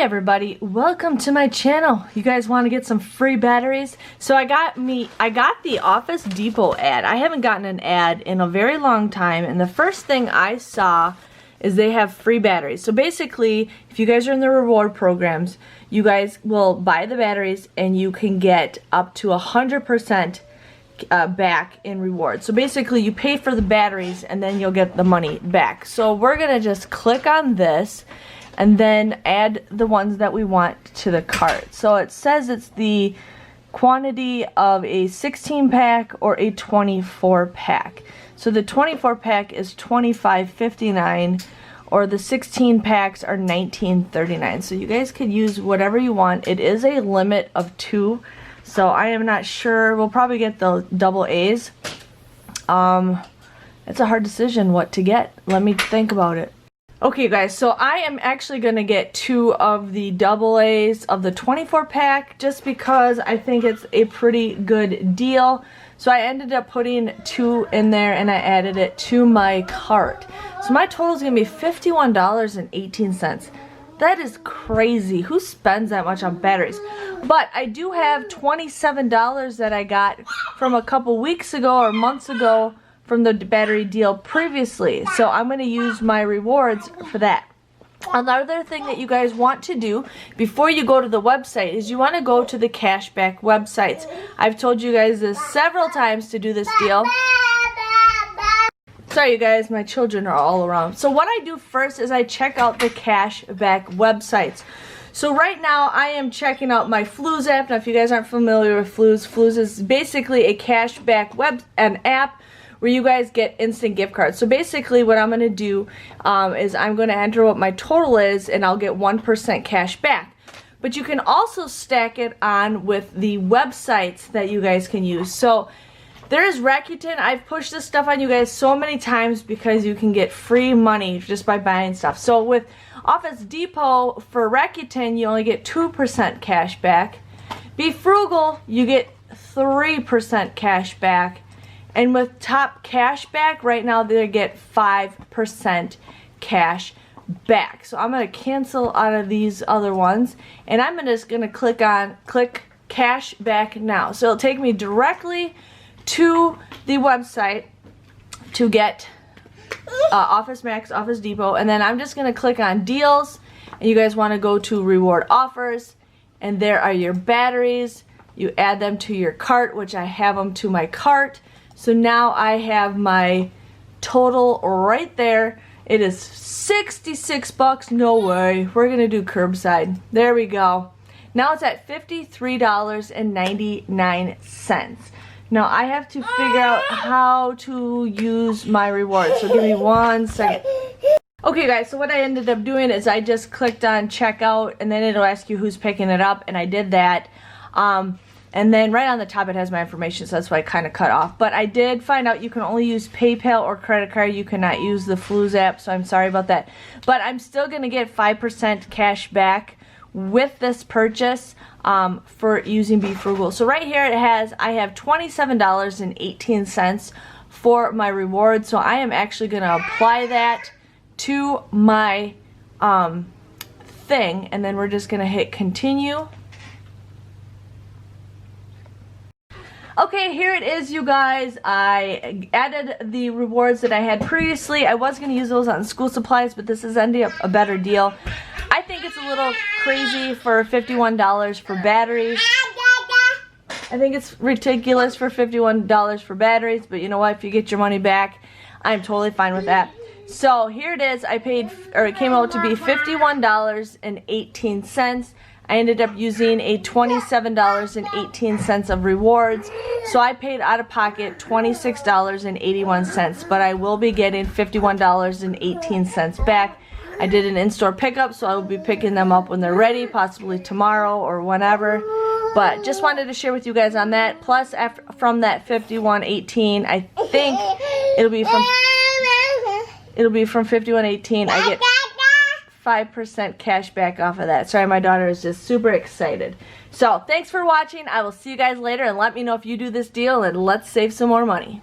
everybody, welcome to my channel. You guys want to get some free batteries? So I got the Office Depot ad. I haven't gotten an ad in a very long time, and the first thing I saw is they have free batteries. So basically, if you guys are in the reward programs, you guys will buy the batteries and you can get up to 100% back in rewards. So basically you pay for the batteries and then you'll get the money back. So we're gonna just click on this and then add the ones that we want to the cart. So it says it's the quantity of a 16 pack or a 24 pack. So the 24 pack is $25.59 or the 16 packs are $19.39. So you guys could use whatever you want. It is a limit of 2. So I am not sure. We'll probably get the double A's. It's a hard decision what to get. Let me think about it. Okay guys, so I am actually going to get 2 of the double A's of the 24 pack just because I think it's a pretty good deal. So I ended up putting 2 in there and I added it to my cart. So my total is going to be $51.18. That is crazy. Who spends that much on batteries? But I do have $27 that I got from a couple weeks ago or months ago from the battery deal previously. So I'm going to use my rewards for that. Another thing that you guys want to do before you go to the website is you want to go to the cashback websites. I've told you guys this several times to do this deal. Sorry you guys, my children are all around. So what I do first is I check out the cashback websites. So right now I am checking out my Flues app. Now if you guys aren't familiar with Flues, Flues is basically a cashback app where you guys get instant gift cards. So basically what I'm going to do is I'm going to enter what my total is and I'll get 1% cash back. But you can also stack it on with the websites that you guys can use. So there is Rakuten. I've pushed this stuff on you guys so many times because you can get free money just by buying stuff. So with Office Depot for Rakuten, you only get 2% cash back. Be Frugal, you get 3% cash back. And with Top Cashback, right now they get 5% cash back. So I'm going to cancel out of these other ones. And I'm just going to click cash back now. So it'll take me directly to the website to get Office Max, Office Depot. And then I'm just going to click on deals. And you guys want to go to reward offers. And there are your batteries. You add them to your cart, which I have them to my cart. So now I have my total right there. It is 66 bucks. No way. We're going to do curbside. There we go. Now it's at $53.99. Now I have to figure out how to use my rewards. So give me 1 second. Okay guys, so what I ended up doing is I just clicked on checkout and then it'll ask you who's picking it up, and I did that. And then right on the top it has my information, so that's why I kind of cut off. But I did find out you can only use PayPal or credit card. You cannot use the Flues app, so I'm sorry about that. But I'm still going to get 5% cash back with this purchase for using Be Frugal. So right here I have $27.18 for my reward. So I am actually going to apply that to my thing, and then we're just going to hit continue. Okay, here it is, you guys. I added the rewards that I had previously. I was going to use those on school supplies, but this is ending up a better deal. I think it's a little crazy for $51 for batteries. I think it's ridiculous for $51 for batteries, but you know what? If you get your money back, I'm totally fine with that. So here it is. I paid, or it came out to be $51.18. I ended up using a $27.18 of rewards. So I paid out of pocket $26.81, but I will be getting $51.18 back. I did an in-store pickup, so I will be picking them up when they're ready, possibly tomorrow or whenever. But just wanted to share with you guys on that. Plus, from that $51.18, I think it'll be from $51.18. I get 5% cash back off of that. Sorry, my daughter is just super excited. So thanks for watching. I will see you guys later, and let me know if you do this deal, and let's save some more money.